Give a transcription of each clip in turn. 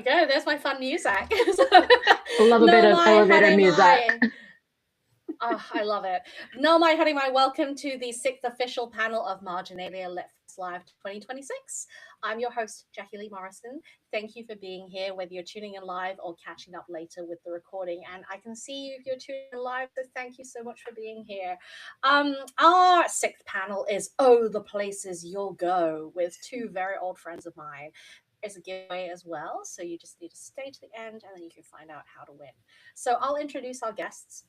go. There's my fun music. I love a bit of elevator music. Oh, I love it. No, my honey, my welcome to the 6th official panel of Marginalia Let's Live 2026. I'm your host, Jackie Lee Morrison. Thank you for being here, whether you're tuning in live or catching up later with the recording. And I can see you if you're tuning in live, so thank you so much for being here. Our 6th panel is Oh, the Places You'll Go, with two very old friends of mine. There's a giveaway as well, so you just need to stay to the end and then you can find out how to win. So I'll introduce our guests.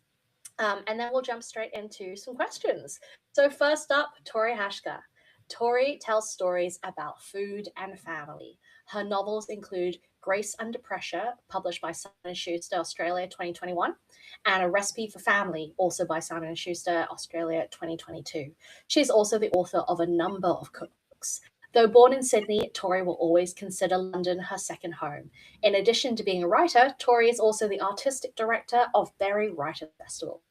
And then we'll jump straight into some questions. So first up, Tori Haschka. Tori tells stories about food and family. Her novels include Grace Under Pressure, published by Simon & Schuster, Australia 2021, and A Recipe for Family, also by Simon & Schuster, Australia 2022. She's also the author of a number of cookbooks. Though born in Sydney, Tori will always consider London her second home. In addition to being a writer, Tori is also the artistic director of Berry Writer Festival.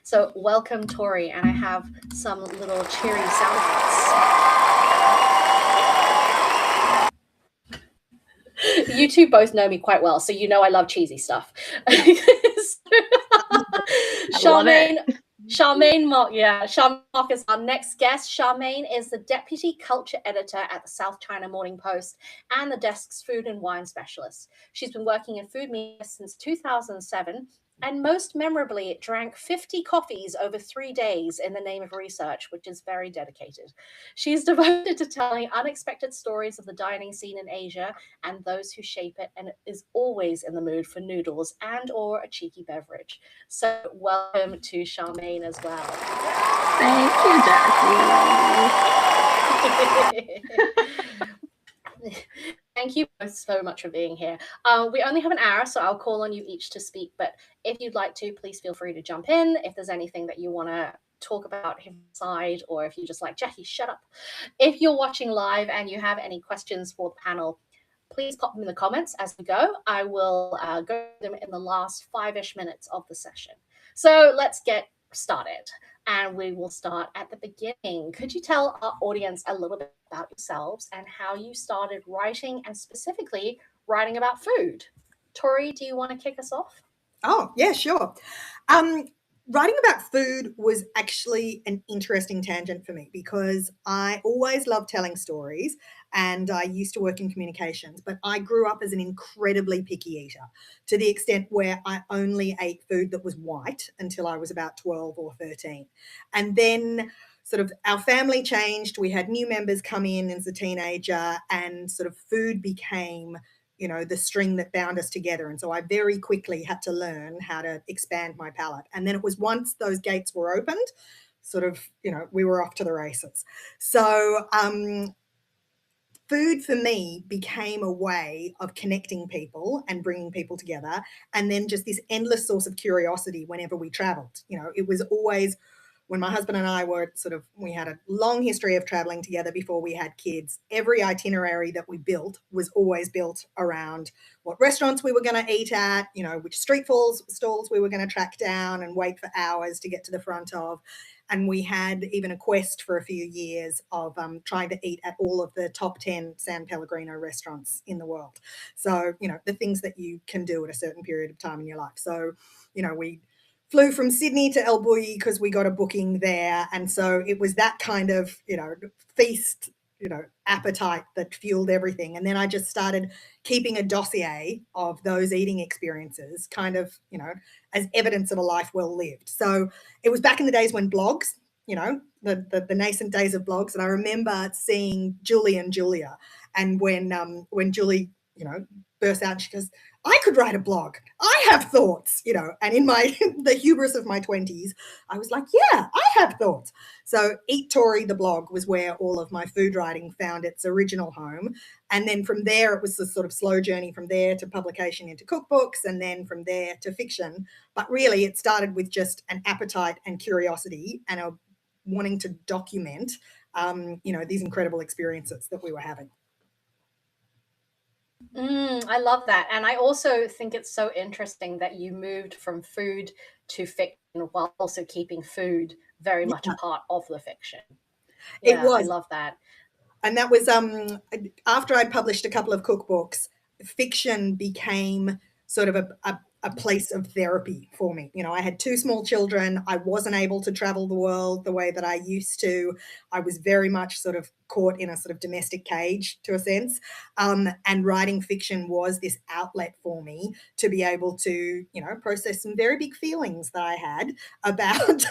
So welcome, Tori, and I have some little cheery sound effects. You two both know me quite well, so you know I love cheesy stuff. Charmaine Mok, Charmaine Mok is our next guest. Charmaine is the Deputy Culture Editor at the South China Morning Post and the desk's food and wine specialist. She's been working in food media since 2007 and most memorably drank 50 coffees over 3 days in the name of research, which is very dedicated. She's devoted to telling unexpected stories of the dining scene in Asia and those who shape it, and is always in the mood for noodles and or a cheeky beverage. So welcome to Charmaine as well. Thank you, Jackie. Thank you both so much for being here. We only have an hour, so I'll call on you each to speak. But if you'd like to, please feel free to jump in. If there's anything that you want to talk about inside, or if you just like, Jackie, shut up. If you're watching live and you have any questions for the panel, please pop them in the comments as we go. I will go through them in the last 5-ish minutes of the session. So let's get started. And we will start at the beginning. Could you tell our audience a little bit about yourselves and how you started writing, and specifically writing about food? Tori, do you want to kick us off? Oh, yeah, sure. Writing about food was actually an interesting tangent for me because I always loved telling stories and I used to work in communications, but I grew up as an incredibly picky eater to the extent where I only ate food that was white until I was about 12 or 13. And then sort of our family changed. We had new members come in as a teenager and sort of food became the string that bound us together. And so I very quickly had to learn how to expand my palate. And then it was once those gates were opened, sort of, we were off to the races. So food for me became a way of connecting people and bringing people together. And then just this endless source of curiosity whenever we traveled. It was always, when my husband and I were we had a long history of traveling together before we had kids. Every itinerary that we built was always built around what restaurants we were going to eat at, which street stalls we were going to track down and wait for hours to get to the front of. And we had even a quest for a few years of trying to eat at all of the top 10 San Pellegrino restaurants in the world. So, the things that you can do at a certain period of time in your life. So, we flew from Sydney to El Bulli because we got a booking there. And so it was that kind of, feast, appetite that fueled everything. And then I just started keeping a dossier of those eating experiences kind of, as evidence of a life well lived. So it was back in the days when blogs, the nascent days of blogs. And I remember seeing Julie and Julia. And when Julie, burst out and she goes, I could write a blog. I have thoughts, and in the hubris of my 20s, I was like, yeah, I have thoughts. So Eat Tori, the blog, was where all of my food writing found its original home. And then from there, it was a sort of slow journey from there to publication into cookbooks, and then from there to fiction. But really, it started with just an appetite and curiosity and a wanting to document, these incredible experiences that we were having. I love that. And I also think it's so interesting that you moved from food to fiction while also keeping food very much a part of the fiction. Yeah, it was. I love that. And that was after I published a couple of cookbooks, fiction became sort of a place of therapy for me. I had 2 small children. I wasn't able to travel the world the way that I used to. I was very much sort of caught in a sort of domestic cage, to a sense. And writing fiction was this outlet for me to be able to, process some very big feelings that I had about,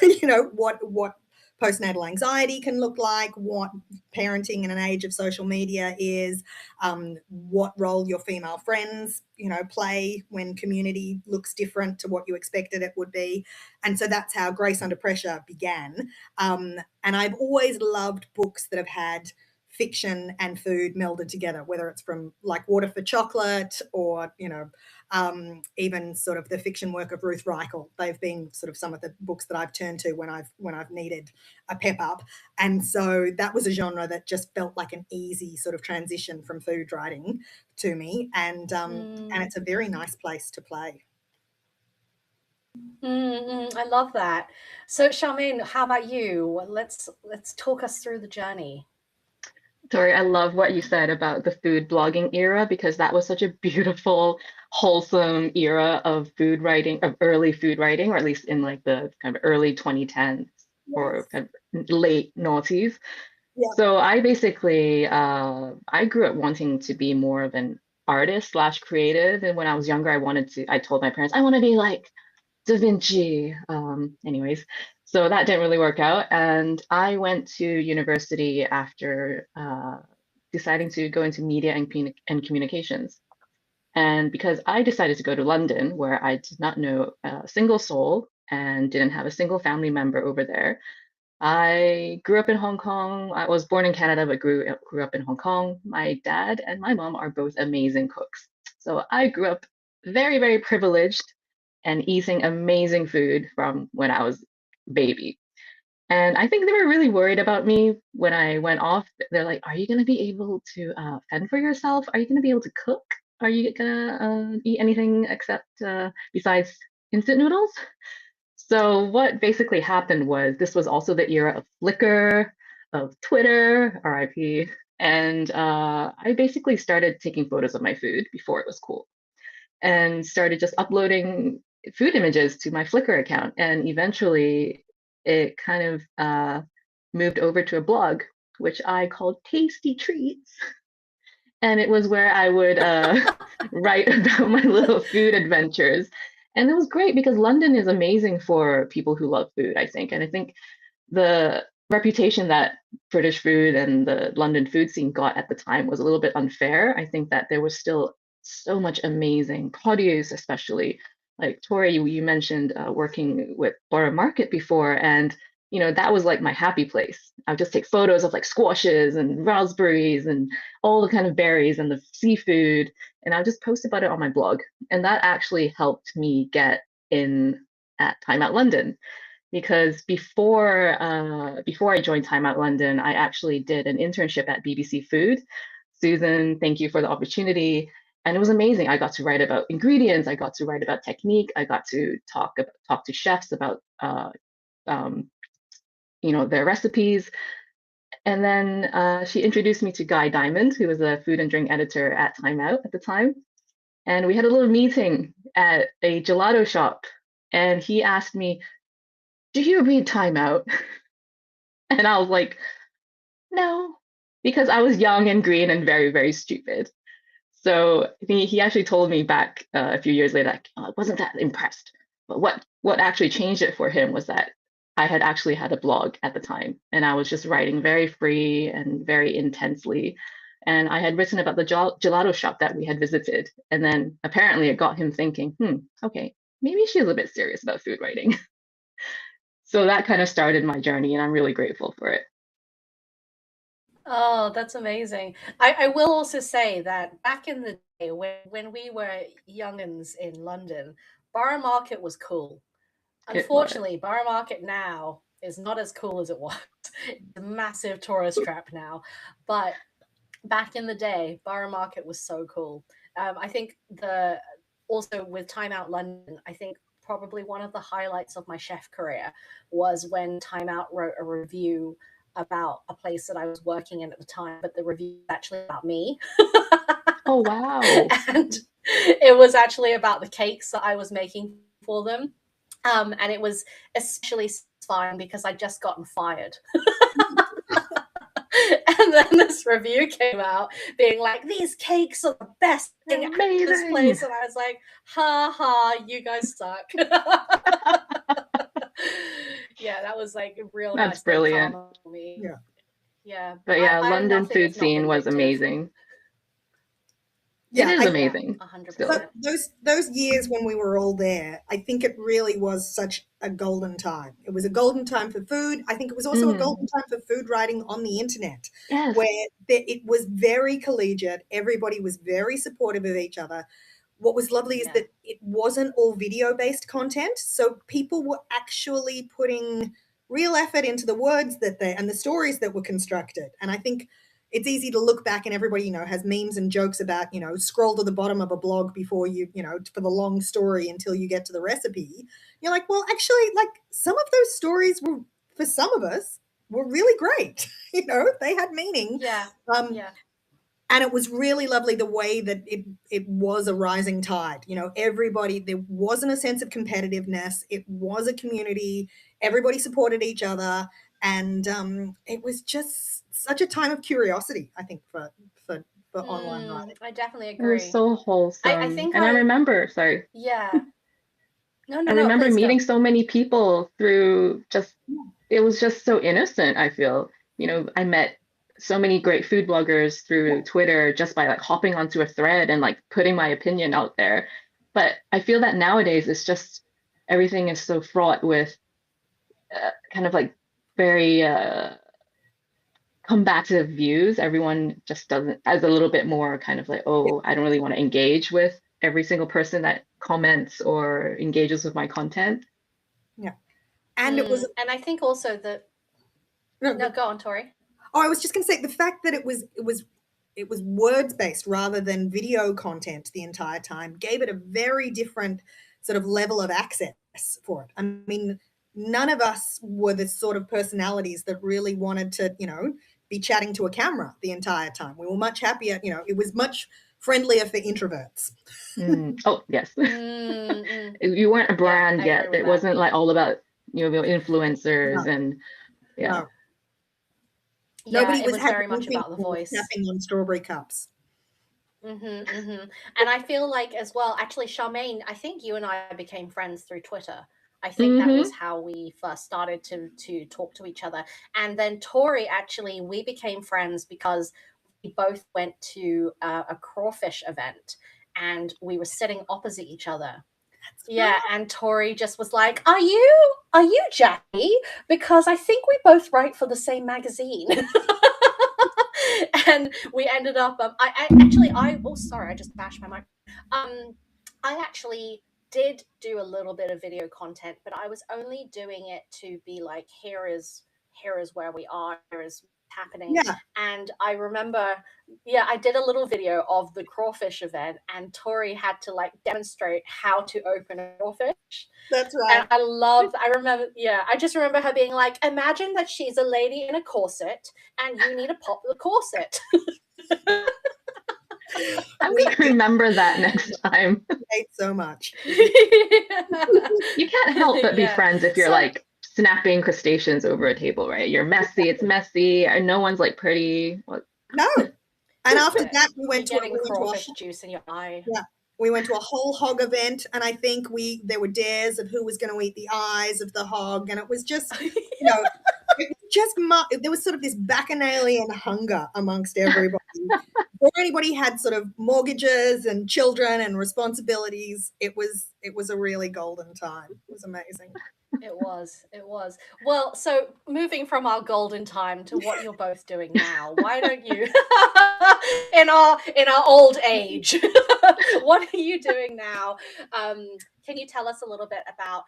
what postnatal anxiety can look like, what parenting in an age of social media is, what role your female friends, play when community looks different to what you expected it would be. And so that's how Grace Under Pressure began. And I've always loved books that have had fiction and food melded together, whether it's from like Water for Chocolate or, even sort of the fiction work of Ruth Reichel. They've been sort of some of the books that I've turned to when I've needed a pep up. And so that was a genre that just felt like an easy sort of transition from food writing to me. And it's a very nice place to play. I love that. So Charmaine, how about you? Let's talk us through the journey. Tori, I love what you said about the food blogging era, because that was such a beautiful, wholesome era of food writing, of early food writing, or at least in like the kind of early 2010s or kind of late noughties. Yeah. So I basically, I grew up wanting to be more of an artist slash creative. And when I was younger, I told my parents, I want to be like Da Vinci. Anyways, so that didn't really work out. And I went to university after deciding to go into media and communications. And because I decided to go to London, where I did not know a single soul and didn't have a single family member over there, I grew up in Hong Kong. I was born in Canada, but grew up in Hong Kong. My dad and my mom are both amazing cooks. So I grew up very, very privileged and eating amazing food from when I was a baby. And I think they were really worried about me when I went off. They're like, are you going to be able to fend for yourself? Are you going to be able to cook? Are you going to eat anything except besides instant noodles? So what basically happened was, this was also the era of Flickr, of Twitter, RIP, and I basically started taking photos of my food before it was cool, and started just uploading food images to my Flickr account. And eventually it kind of moved over to a blog, which I called Tasty Treats. And it was where I would write about my little food adventures. And it was great because London is amazing for people who love food, I think. And I think the reputation that British food and the London food scene got at the time was a little bit unfair. I think that there was still so much amazing produce, especially like Tori, you mentioned working with Borough Market before, and that was like my happy place. I would just take photos of like squashes and raspberries and all the kind of berries and the seafood, and I would just post about it on my blog. And that actually helped me get in at Time Out London, because before I joined Time Out London, I actually did an internship at BBC Food. Susan, thank you for the opportunity. And it was amazing. I got to write about ingredients. I got to write about technique. I got to talk to chefs about their recipes. And then she introduced me to Guy Diamond, who was a food and drink editor at Time Out at the time. And we had a little meeting at a gelato shop. And he asked me, do you read Time Out? And I was like, no, because I was young and green and very, very stupid. So he actually told me back a few years later, like, I wasn't that impressed. But what actually changed it for him was that I had actually had a blog at the time, and I was just writing very free and very intensely. And I had written about the gelato shop that we had visited. And then apparently it got him thinking, okay, maybe she's a bit serious about food writing. So that kind of started my journey, and I'm really grateful for it. Oh, that's amazing. I will also say that back in the day when we were youngins in London, Borough Market was cool. Unfortunately, Borough Market now is not as cool as it was. It's a massive tourist trap now. But back in the day, Borough Market was so cool. I think also with Time Out London, I think probably one of the highlights of my chef career was when Time Out wrote a review about a place that I was working in at the time, but the review was actually about me. Oh, wow. And it was actually about the cakes that I was making for them. And it was especially satisfying because I'd just gotten fired. And then this review came out being like, these cakes are the best thing at this Amazing. place. And I was like, ha ha, you guys suck. Yeah, that was like a real That's nice bit of brilliant. karma for me. Yeah. Yeah. But yeah, I am London nothing food if not scene was vindictive. amazing. Yeah, It is I- amazing. 100%. Still. those years when we were all there, I think it really was such a golden time. It was a golden time for food. I think it was also a golden time for food writing on the internet, Yes. where it was very collegiate. Everybody was very supportive of each other. What was lovely is Yeah. that it wasn't all video-based content, so people were actually putting real effort into the words that they and the stories that were constructed. And I think it's easy to look back and everybody, has memes and jokes about, scroll to the bottom of a blog before you, for the long story until you get to the recipe. You're like, well, actually, like some of those stories were, for some of us, were really great. They had meaning. Yeah. Yeah. And it was really lovely the way that it was a rising tide. Everybody, there wasn't a sense of competitiveness. It was a community. Everybody supported each other. And it was just such a time of curiosity, I think, for online writing. I definitely It agree. was so wholesome. I think and I remember, sorry. Yeah. No, I remember please meeting go. so many people through it was just so innocent, I feel. I met so many great food bloggers through Twitter just by like hopping onto a thread and like putting my opinion out there. But I feel that nowadays it's just everything is so fraught with kind of like very combative views. Everyone just doesn't, as a little bit more kind of like, oh, I don't really want to engage with every single person that comments or engages with my content. Yeah. And it was, and I think also that, no, go on, Tori. Oh, I was just going to say the fact that it was words based rather than video content the entire time gave it a very different sort of level of access for it. I mean, none of us were the sort of personalities that really wanted to, be chatting to a camera the entire time. We were much happier, it was much friendlier for introverts. Oh, yes. You weren't a brand yet. It wasn't like all about, influencers and No. Yeah, Nobody it was very much about the voice. Tapping on strawberry cups. And I feel like as well, actually, Charmaine, I think you and I became friends through Twitter. I think that was how we first started to talk to each other. And then Tori, actually, we became friends because we both went to a crawfish event and we were sitting opposite each other. Yeah, and Tori just was like, "Are you Jackie? Because I think we both write for the same magazine." And we ended up. Sorry, I just bashed my mic. I actually did do a little bit of video content, but I was only doing it to be like, here is where we are, here is happening. Yeah. And I remember, I did a little video of the crawfish event, and Tori had to like demonstrate how to open a crawfish. That's right. And I just remember her being like, imagine that she's a lady in a corset and you need to pop the corset. I'm going to remember that next time. I hate so much. You can't help but be friends if you're like snapping crustaceans over a table, right? You're messy, it's messy, and no one's like pretty. No. And after that, we went to crawfish juice in your eye. Yeah. We went to a whole hog event, and I think there were dares of who was going to eat the eyes of the hog, and it was just, there was sort of this bacchanalian hunger amongst everybody. Before anybody had sort of mortgages and children and responsibilities, it was a really golden time. It was amazing. It was. Well, so moving from our golden time to what you're both doing now, why don't you, in our old age, what are you doing now? Can you tell us a little bit about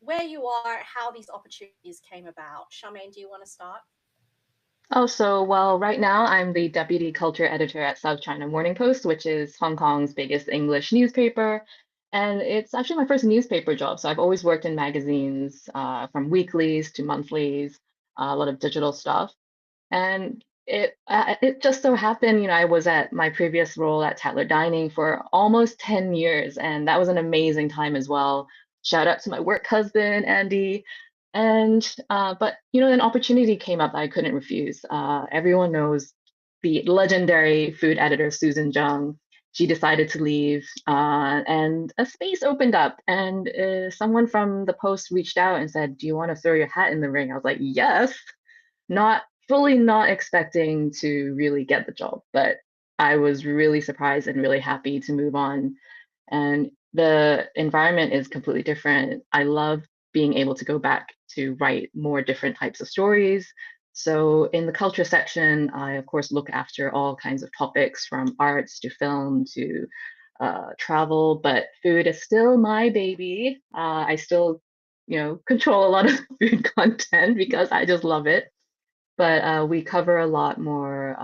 where you are, how these opportunities came about? Charmaine, do you want to start? Well, right now I'm the deputy culture editor at South China Morning Post, which is Hong Kong's biggest English newspaper. And it's actually my first newspaper job. So I've always worked in magazines, from weeklies to monthlies, a lot of digital stuff. And It just so happened, I was at my previous role at Tatler Dining for almost 10 years, and that was an amazing time as well. Shout out to my work husband, Andy. And but an opportunity came up that I couldn't refuse. Everyone knows the legendary food editor Susan Jung. She decided to leave, and a space opened up, and someone from the Post reached out and said, "Do you want to throw your hat in the ring?" I was like, "Yes." Not fully not expecting to really get the job, but I was really surprised and really happy to move on. And the environment is completely different. I love being able to go back to write more different types of stories. So in the culture section, I of course look after all kinds of topics from arts to film to travel, but food is still my baby. I still, control a lot of food content because I just love it. But we cover a lot more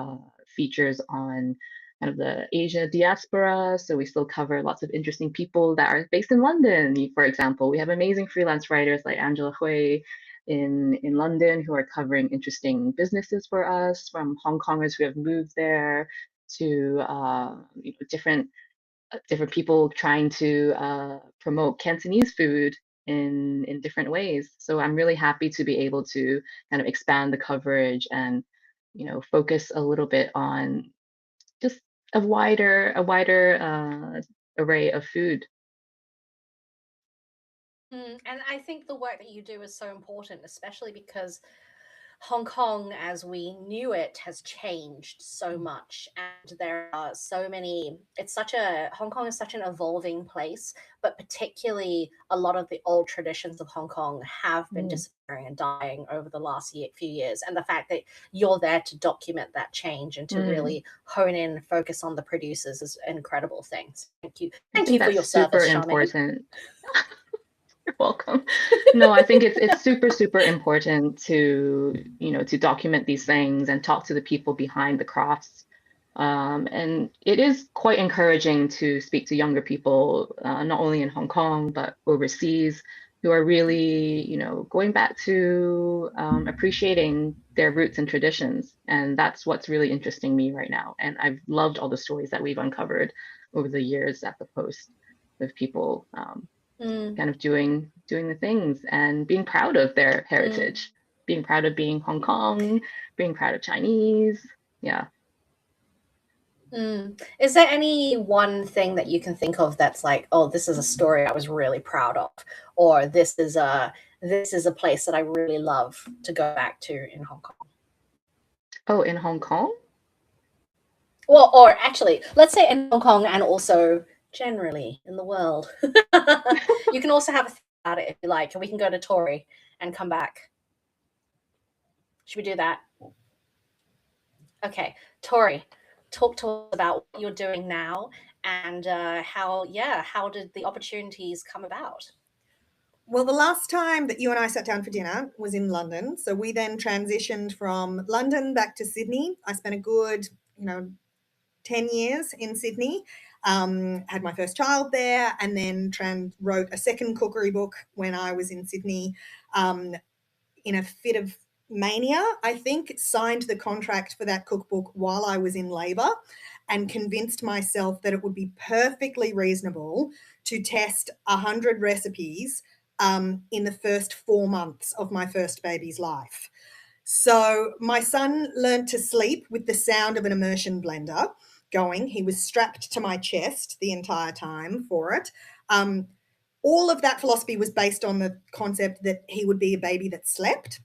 features on kind of the Asia diaspora. So we still cover lots of interesting people that are based in London. For example, we have amazing freelance writers like Angela Hui in London who are covering interesting businesses for us, from Hong Kongers who have moved there to different people trying to promote Cantonese food in different ways. So I'm really happy to be able to kind of expand the coverage and focus a little bit on just a wider array of food. And I think the work that you do is so important, especially because Hong Kong, as we knew it, has changed so much, and there are so many. Hong Kong is such an evolving place, but particularly a lot of the old traditions of Hong Kong have been disappearing and dying over the last few years. And the fact that you're there to document that change and to really hone in, focus on the producers is an incredible thing. So thank you for your service, Charmaine. Important. You're welcome. No, I think it's super, super important to, to document these things and talk to the people behind the crafts. And it is quite encouraging to speak to younger people, not only in Hong Kong, but overseas, who are really, going back to appreciating their roots and traditions. And that's what's really interesting me right now. And I've loved all the stories that we've uncovered over the years at the Post with people kind of doing the things and being proud of their heritage, being proud of being Hong Kong, being proud of Chinese. Yeah. Is there any one thing that you can think of that's like, oh, this is a story I was really proud of, or this is a place that I really love to go back to in Hong Kong? Oh, in Hong Kong? Well, or actually, let's say in Hong Kong and also generally in the world. You can also have a think about it if you like, and we can go to Tori and come back. Should we do that? Okay, Tori, talk to us about what you're doing now and how did the opportunities come about? Well, the last time that you and I sat down for dinner was in London. So we then transitioned from London back to Sydney. I spent a good, 10 years in Sydney, had my first child there, and then wrote a second cookery book when I was in Sydney in a fit of mania, I think, signed the contract for that cookbook while I was in labour and convinced myself that it would be perfectly reasonable to test 100 recipes in the first 4 months of my first baby's life. So my son learned to sleep with the sound of an immersion blender going. He was strapped to my chest the entire time for it. All of that philosophy was based on the concept that he would be a baby that slept,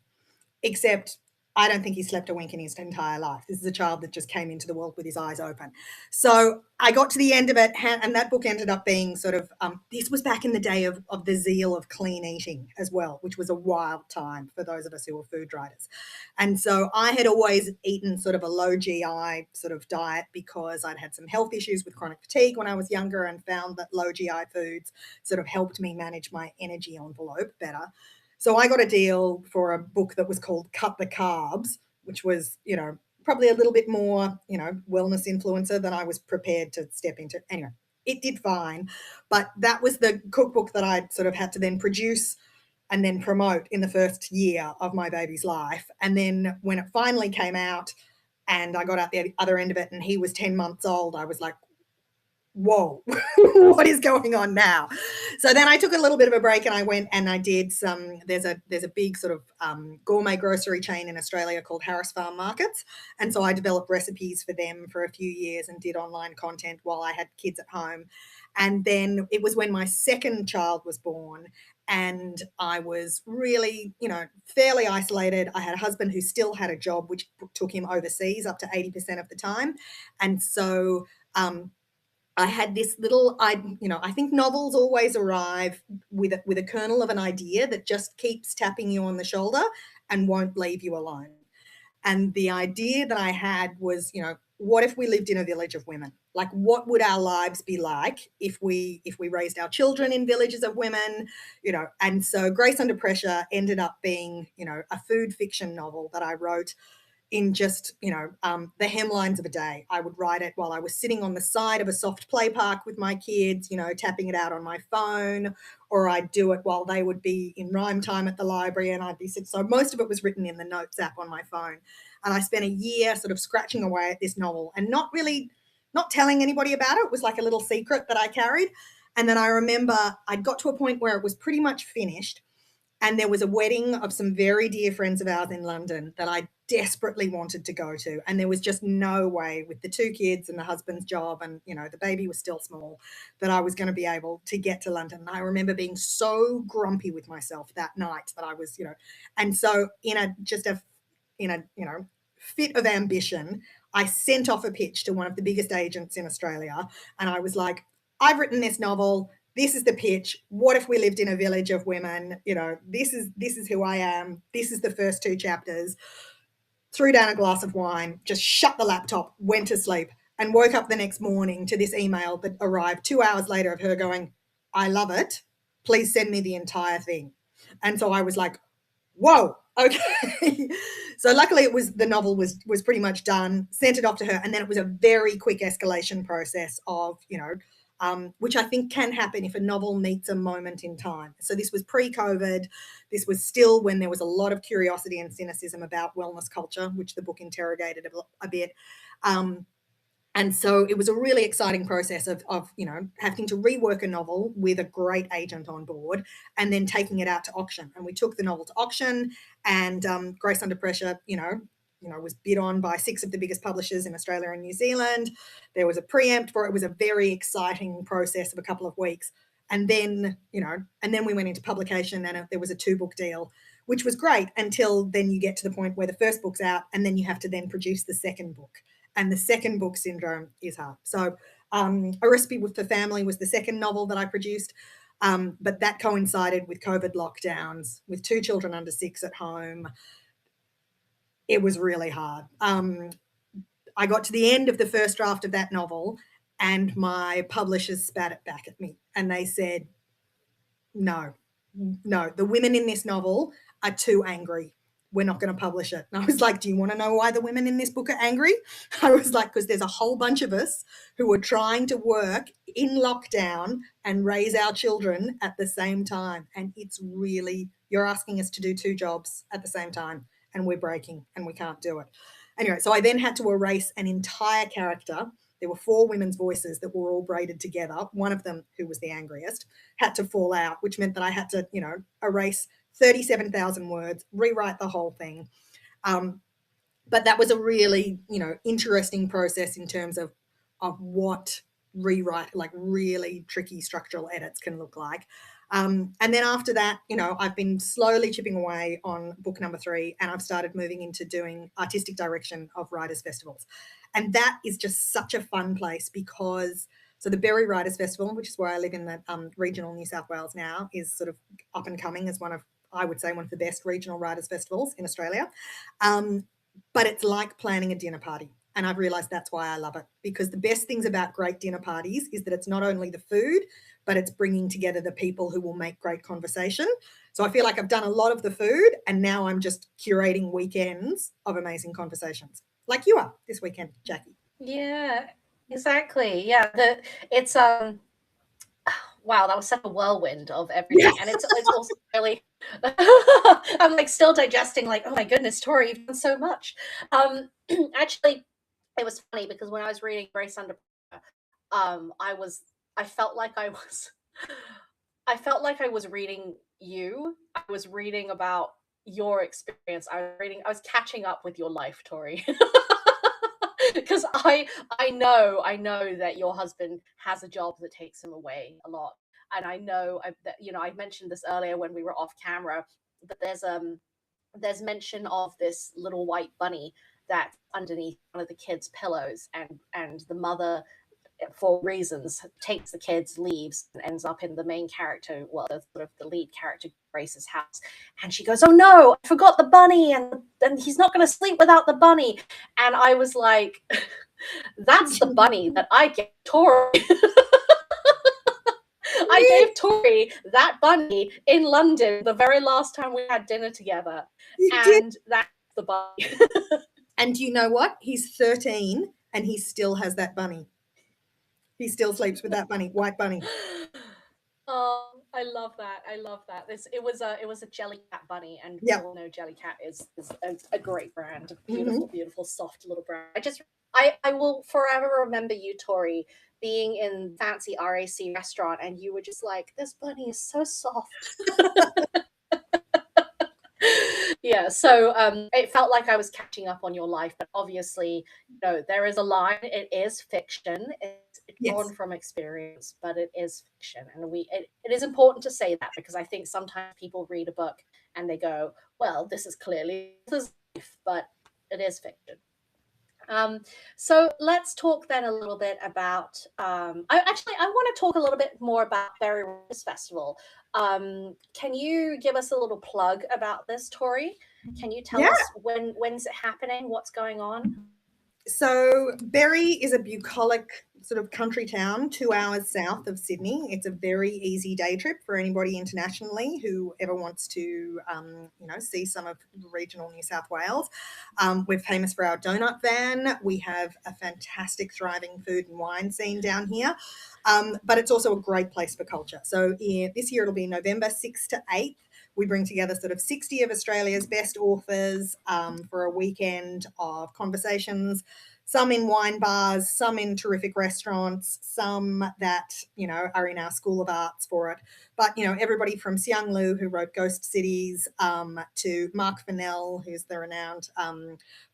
except I don't think he slept a wink in his entire life. This is a child that just came into the world with his eyes open. So I got to the end of it, and that book ended up being sort of, this was back in the day of the zeal of clean eating as well, which was a wild time for those of us who were food writers. And so I had always eaten sort of a low GI sort of diet because I'd had some health issues with chronic fatigue when I was younger and found that low GI foods sort of helped me manage my energy envelope better. So I got a deal for a book that was called Cut the Carbs, which was, probably a little bit more, wellness influencer than I was prepared to step into. Anyway, it did fine. But that was the cookbook that I sort of had to then produce and then promote in the first year of my baby's life. And then when it finally came out and I got out the other end of it and he was 10 months old. I was like, whoa, what is going on now? So then I took a little bit of a break and I went and I did there's a big sort of gourmet grocery chain in Australia called Harris Farm Markets. And so I developed recipes for them for a few years and did online content while I had kids at home. And then it was when my second child was born and I was really, fairly isolated. I had a husband who still had a job, which took him overseas up to 80% of the time. And so, I had this little, I think novels always arrive with a kernel of an idea that just keeps tapping you on the shoulder and won't leave you alone. And the idea that I had was, what if we lived in a village of women? Like, what would our lives be like if we raised our children in villages of women? And so Grace Under Pressure ended up being, a food fiction novel that I wrote in just, the hemlines of a day. I would write it while I was sitting on the side of a soft play park with my kids, tapping it out on my phone, or I'd do it while they would be in rhyme time at the library and I'd be sitting. So most of it was written in the notes app on my phone. And I spent a year sort of scratching away at this novel and not telling anybody about it. It was like a little secret that I carried. And then I remember I'd got to a point where it was pretty much finished. And there was a wedding of some very dear friends of ours in London that I desperately wanted to go to. And there was just no way, with the 2 kids and the husband's job and, the baby was still small, that I was going to be able to get to London. And I remember being so grumpy with myself that night that I was, and so in a fit of ambition, I sent off a pitch to one of the biggest agents in Australia. And I was like, I've written this novel. This is the pitch. What if we lived in a village of women? This is who I am. This is the first 2 chapters. Threw down a glass of wine, just shut the laptop, went to sleep, and woke up the next morning to this email that arrived 2 hours later of her going, I love it. Please send me the entire thing. And so I was like, whoa, okay. So luckily the novel was pretty much done, sent it off to her. And then it was a very quick escalation process of, which I think can happen if a novel meets a moment in time. So this was pre-COVID. This was still when there was a lot of curiosity and cynicism about wellness culture, which the book interrogated a bit. And so it was a really exciting process of having to rework a novel with a great agent on board and then taking it out to auction. And we took the novel to auction, and Grace Under Pressure, was bid on by 6 of the biggest publishers in Australia and New Zealand. There was a preempt for it. It was a very exciting process of a couple of weeks. And then, we went into publication, and there was a 2-book deal, which was great until then you get to the point where the first book's out and then you have to then produce the second book. And the second book syndrome is hard. So A Recipe for Family was the second novel that I produced. But that coincided with COVID lockdowns, with 2 children under 6 at home. It was really hard. I got to the end of the first draft of that novel and my publishers spat it back at me. And they said, no, the women in this novel are too angry. We're not going to publish it. And I was like, do you want to know why the women in this book are angry? I was like, because there's a whole bunch of us who are trying to work in lockdown and raise our children at the same time. And it's really, you're asking us to do 2 jobs at the same time and we're breaking and we can't do it. Anyway, so I then had to erase an entire character. There were 4 women's voices that were all braided together. One of them, who was the angriest, had to fall out, which meant that I had to, erase 37,000 words, rewrite the whole thing. But that was a really, interesting process in terms of what rewrite, like really tricky structural edits can look like. And then after that, I've been slowly chipping away on book number 3, and I've started moving into doing artistic direction of writers' festivals. And that is just such a fun place because, so the Berry Writers Festival, which is where I live in the regional New South Wales now, is sort of up and coming as one of the best regional writers' festivals in Australia. But it's like planning a dinner party. And I've realised that's why I love it, because the best things about great dinner parties is that it's not only the food, but it's bringing together the people who will make great conversation. So I feel like I've done a lot of the food and now I'm just curating weekends of amazing conversations, like you are this weekend, Jackie. Yeah, exactly. Yeah, wow, that was such a whirlwind of everything. And it's also really I'm like still digesting, like, oh my goodness, Tori, you've done so much. Actually, it was funny because when I was reading Grace Under Pressure, I felt like I was reading you. I was reading about your experience. I was catching up with your life, Tori. Because I know that your husband has a job that takes him away a lot. And I know that, you know, I mentioned this earlier when we were off camera, but there's mention of this little white bunny that's underneath one of the kids' pillows, and the mother, for reasons, takes the kids, leaves, and ends up in the main character, well, the sort of the lead character, Grace's house. And she goes, "Oh no, I forgot the bunny, and he's not going to sleep without the bunny." And I was like, that's the bunny that I gave Tori. I gave Tori that bunny in London the very last time we had dinner together. And that's the bunny. And you know what? He's 13 and he still has that bunny. He still sleeps with that bunny, white bunny. Oh, I love that. I love that. It was a Jellycat bunny, and Yep. we all know Jellycat is a great brand, beautiful, beautiful, soft little brand. I will forever remember you, Tori, being in fancy RAC restaurant, and you were just like, "This bunny is so soft." Yeah, so it felt like I was catching up on your life, but obviously, you know, there is a line. It is fiction. It's drawn from experience, but it is fiction, and it is important to say that, because I think sometimes people read a book and they go, "Well, this is clearly this life," but it is fiction. So let's talk then a little bit about. I want to talk a little bit more about Berry Writers Festival. Can you give us a little plug about this, Tori? Can you tell us when's it happening? What's going on? So Berry is a bucolic sort of country town 2 hours south of Sydney. It's a very easy day trip for anybody internationally who ever wants to, see some of regional New South Wales. We're famous for our donut van. We have a fantastic, thriving food and wine scene down here. But it's also a great place for culture. So this year it'll be November 6th to 8th. We bring together sort of 60 of Australia's best authors for a weekend of conversations, some in wine bars, some in terrific restaurants, some that, are in our School of Arts for it. But, everybody from Xiang Lu, who wrote Ghost Cities, to Mark Fennell, who's the renowned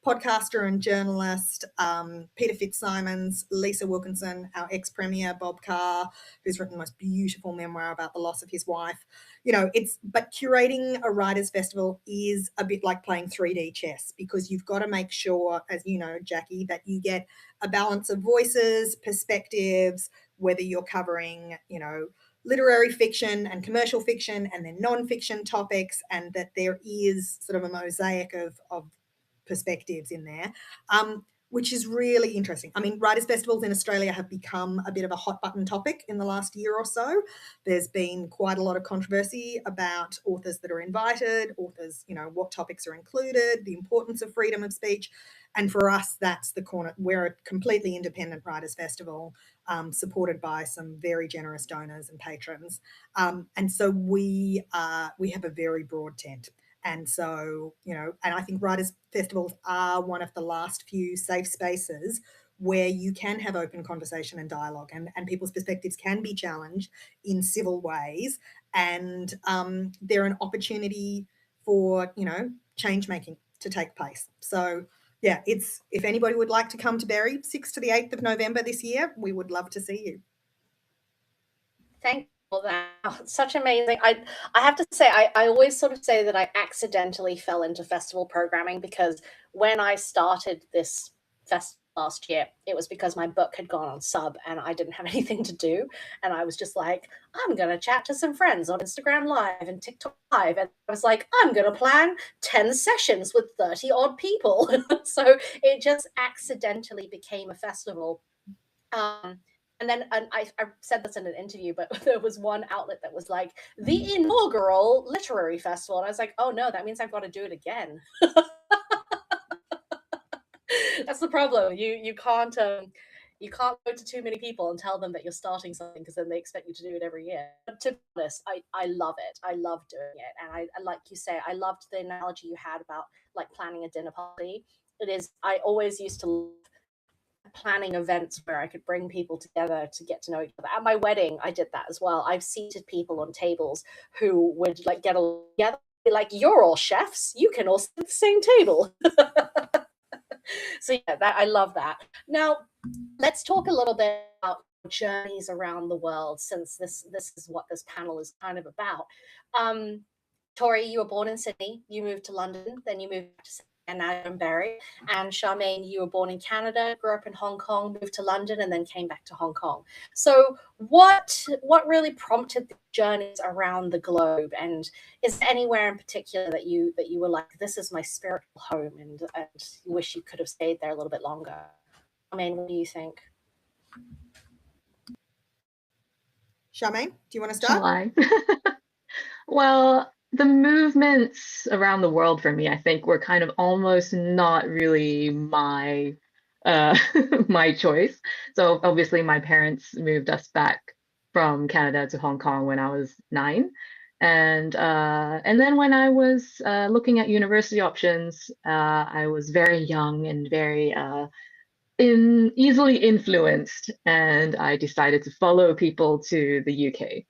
podcaster and journalist, Peter Fitzsimons, Lisa Wilkinson, our ex-premier Bob Carr, who's written the most beautiful memoir about the loss of his wife. But curating a writers' festival is a bit like playing 3D chess, because you've got to make sure, as you know, Jackie, that you get a balance of voices, perspectives, whether you're covering, literary fiction and commercial fiction and then non-fiction topics, and that there is sort of a mosaic of perspectives in there, which is really interesting. I mean, writers' festivals in Australia have become a bit of a hot button topic in the last year or so. There's been quite a lot of controversy about authors that are invited, authors, what topics are included, the importance of freedom of speech. And for us, that's the corner. We're a completely independent writers' festival, supported by some very generous donors and patrons. And so we have a very broad tent. And so, and I think writers' festivals are one of the last few safe spaces where you can have open conversation and dialogue, and people's perspectives can be challenged in civil ways. And they're an opportunity for, change making to take place. So, yeah, if anybody would like to come to Berry, 6th to the 8th of November this year, we would love to see you. Thank you for that. Oh, it's such amazing. I have to say, I always sort of say that I accidentally fell into festival programming, because when I started this festival last year, it was because my book had gone on sub and I didn't have anything to do. And I was just like, I'm going to chat to some friends on Instagram Live and TikTok Live. And I was like, I'm going to plan 10 sessions with 30 odd people. So it just accidentally became a festival. And then I said this in an interview, but there was one outlet that was like, the inaugural literary festival. And I was like, oh no, that means I've got to do it again. That's the problem. You can't You can't go to too many people and tell them that you're starting something, because then they expect you to do it every year. But to be honest, I love it. I love doing it. And I like you say, I loved the analogy you had about like planning a dinner party. It is, I always used to love planning events where I could bring people together to get to know each other. At my wedding, I did that as well. I've seated people on tables who would like get together, like, you're all chefs, you can all sit at the same table. So yeah, that I love that. Now, let's talk a little bit about journeys around the world, since this is what this panel is kind of about. Tori, you were born in Sydney, you moved to London, then you moved back to Sydney, and now you're in Barrie. And Charmaine, you were born in Canada, grew up in Hong Kong, moved to London, and then came back to Hong Kong. So what really prompted the journeys around the globe? And is there anywhere in particular that you were like, this is my spiritual home, and wish you could have stayed there a little bit longer? Charmaine, what do you think? Charmaine, do you want to Shall start? I? Well, the movements around the world for me, I think, were kind of almost not really my my choice. So obviously my parents moved us back from Canada to Hong Kong when I was 9. And then when I was looking at university options, I was very young and very easily influenced, and I decided to follow people to the UK.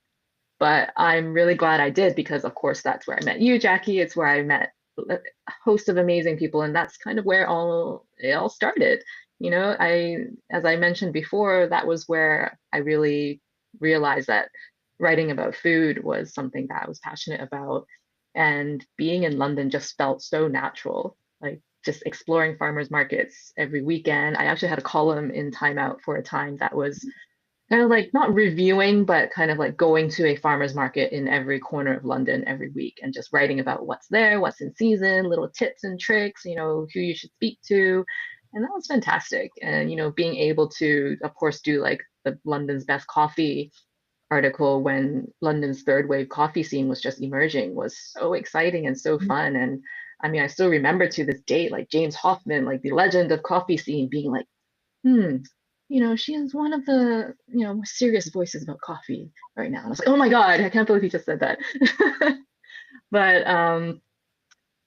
But I'm really glad I did, because of course that's where I met you, Jackie. It's where I met a host of amazing people, and that's kind of where it all started. You know, as I mentioned before, that was where I really realized that writing about food was something that I was passionate about, and being in London just felt so natural. Like just exploring farmers markets every weekend. I actually had a column in Time Out for a time that was kind of like not reviewing, but kind of like going to a farmer's market in every corner of London every week and just writing about what's there, what's in season, little tips and tricks, you know, who you should speak to. And that was fantastic. And, you know, being able to, of course, do like the London's Best Coffee article when London's third wave coffee scene was just emerging was so exciting and so fun. And I mean, I still remember to this date, like James Hoffman, like the legend of coffee scene, being like, you know, she is one of the, you know, more serious voices about coffee right now. And I was like, oh my God, I can't believe he just said that. But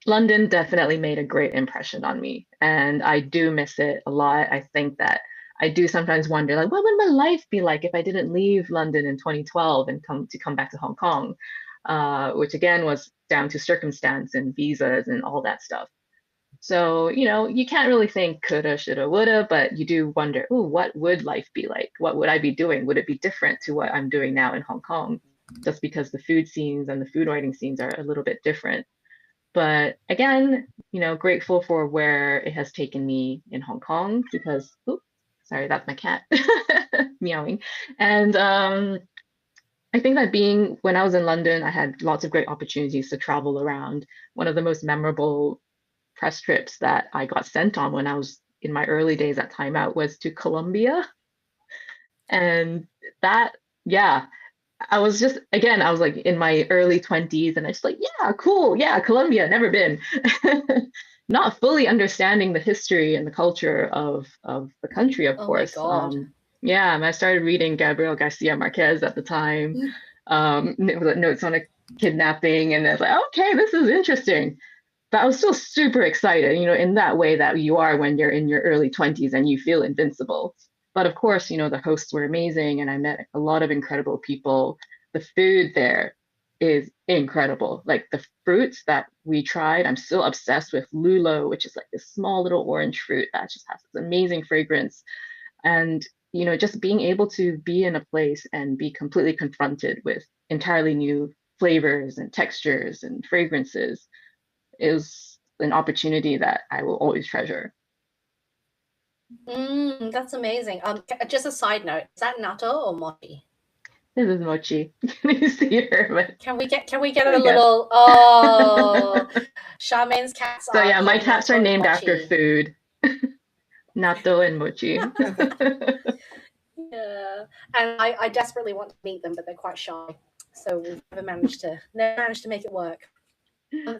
London definitely made a great impression on me, and I do miss it a lot. I think that I do sometimes wonder, like, what would my life be like if I didn't leave London in 2012 and come back to Hong Kong, which again was down to circumstance and visas and all that stuff. So, you know, you can't really think coulda, shoulda, woulda, but you do wonder, oh, what would life be like? What would I be doing? Would it be different to what I'm doing now in Hong Kong? Just because the food scenes and the food writing scenes are a little bit different. But again, you know, grateful for where it has taken me in Hong Kong, because, oops, sorry, that's my cat meowing. And I think that when I was in London, I had lots of great opportunities to travel around. One of the most memorable press trips that I got sent on when I was in my early days at Time Out was to Colombia. And that, yeah, I was just, again, I was like in my early 20s, and I was like, yeah, cool. Yeah, Colombia, never been. Not fully understanding the history and the culture of the country, of Oh my course. God. Yeah, and I started reading Gabriel Garcia Marquez at the time, notes on a kidnapping, and I was like, okay, this is interesting. But I was still super excited, you know, in that way that you are when you're in your early 20s and you feel invincible. But of course, you know, the hosts were amazing, and I met a lot of incredible people. The food there is incredible. Like the fruits that we tried, I'm still obsessed with lulo, which is like this small little orange fruit that just has this amazing fragrance. And, you know, just being able to be in a place and be completely confronted with entirely new flavors and textures and fragrances is an opportunity that I will always treasure. That's amazing. Just a side note, is that natto or mochi? This is mochi. You see her, but Can we get a little? Oh, Charmaine's cats so are yeah, my called cats natto are and named after mochi. food. Natto and mochi. Yeah, and I desperately want to meet them, but they're quite shy, so we've never managed to make it work.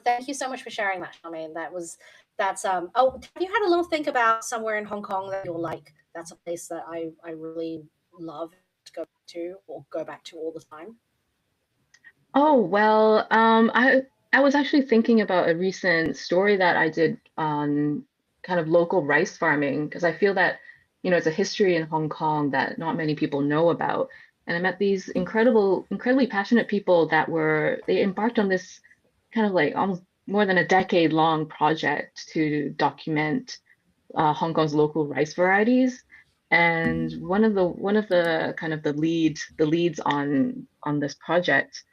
Thank you so much for sharing that, Charmaine. That was That's oh, have you had a little think about somewhere in Hong Kong that you're like, that's a place that I really love to go to or go back to all the time? Oh, well, I was actually thinking about a recent story that I did on kind of local rice farming because I feel that, it's a history in Hong Kong that not many people know about. And I met these incredibly passionate people that they embarked on this kind of like almost more than a decade long project to document Hong Kong's local rice varieties. And one of the kind of the leads on this project,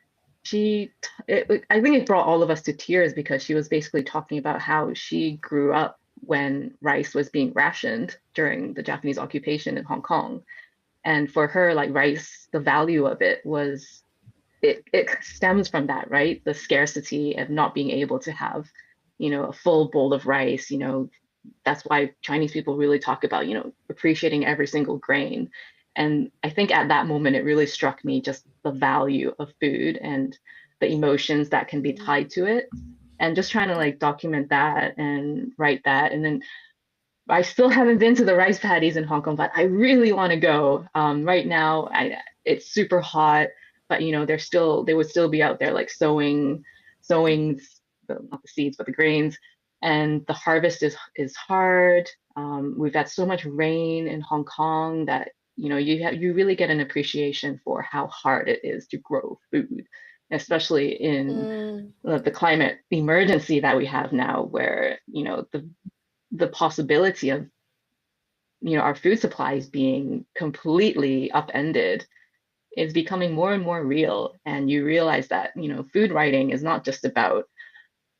I think it brought all of us to tears because she was basically talking about how she grew up when rice was being rationed during the Japanese occupation in Hong Kong. And for her, like rice, the value of it was it stems from that, right? The scarcity of not being able to have, a full bowl of rice. That's why Chinese people really talk about, appreciating every single grain. And I think at that moment, it really struck me just the value of food and the emotions that can be tied to it. And just trying to like document that and write that. And then I still haven't been to the rice paddies in Hong Kong, but I really want to go. Right now, it's super hot, but they would still be out there like sowing not the seeds, but the grains, and the harvest is hard. We've had so much rain in Hong Kong that you really get an appreciation for how hard it is to grow food, especially in Mm, the climate emergency that we have now, where the possibility of our food supplies being completely upended is becoming more and more real. And you realize that food writing is not just about,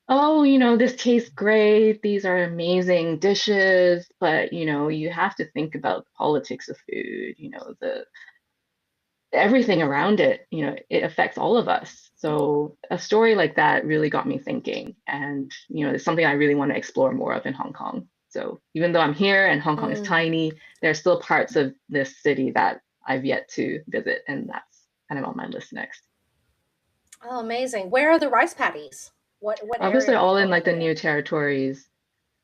oh, this tastes great, these are amazing dishes, but you have to think about the politics of food, the everything around it, it affects all of us. So a story like that really got me thinking. And, it's something I really want to explore more of in Hong Kong. So even though I'm here and Hong Kong is mm. tiny, there are still parts of this city that I've yet to visit. And that's kind of on my list next. Oh, amazing. Where are the rice paddies? What area Obviously, of Hong all in Kong are like the they in? new territories.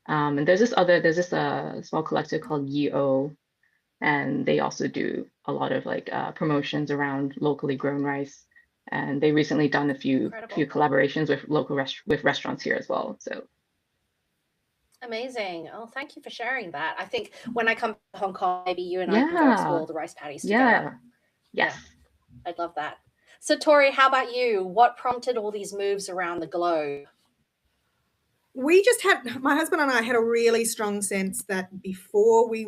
And there's this small collective called Yi-O, and they also do a lot of like promotions around locally grown rice. And they recently done a few Incredible. collaborations with with restaurants here as well. So Amazing. Oh, thank you for sharing that. I think when I come to Hong Kong, maybe you and I can go yeah, explore the rice paddies together. yeah, yes. Yeah, I'd love that. So, Tori, how about you? What prompted all these moves around the globe? We just had, my husband and I had a really strong sense that before we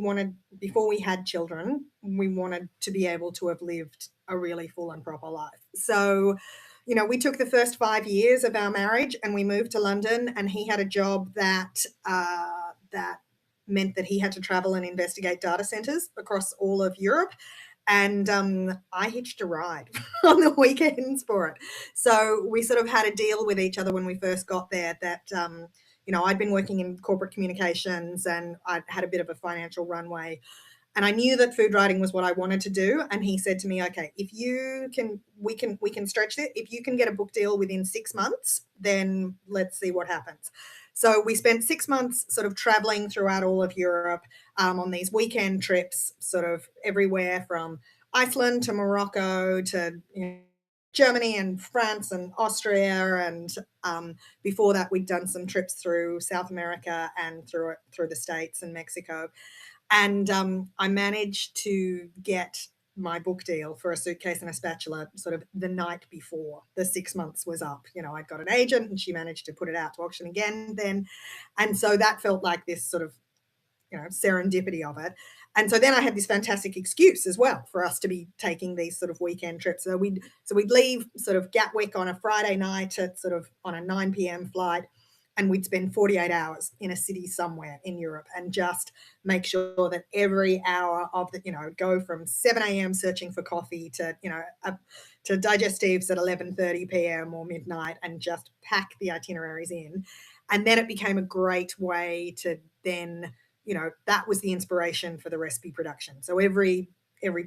had children, we wanted to be able to have lived a really full and proper life. So, we took the first 5 years of our marriage and we moved to London, and he had a job that meant that he had to travel and investigate data centers across all of Europe. And I hitched a ride on the weekends for it. So we sort of had a deal with each other when we first got there that, I'd been working in corporate communications and I'd had a bit of a financial runway. And I knew that food writing was what I wanted to do. And he said to me, okay, if you can, we can stretch it. If you can get a book deal within 6 months, then let's see what happens. So we spent 6 months sort of traveling throughout all of Europe on these weekend trips, sort of everywhere from Iceland to Morocco to Germany and France and Austria. And before that, we'd done some trips through South America and through the States and Mexico. And I managed to get my book deal for A Suitcase and a Spatula sort of the night before the 6 months was up. I'd got an agent and she managed to put it out to auction again then. And so that felt like this sort of, serendipity of it. And so then I had this fantastic excuse as well for us to be taking these sort of weekend trips. So we'd leave sort of Gatwick on a Friday night at sort of on a 9 p.m. flight, and we'd spend 48 hours in a city somewhere in Europe and just make sure that every hour of the, go from 7 a.m. searching for coffee to, to digestives at 11:30 p.m. or midnight, and just pack the itineraries in. And then it became a great way to then, that was the inspiration for the recipe production. So every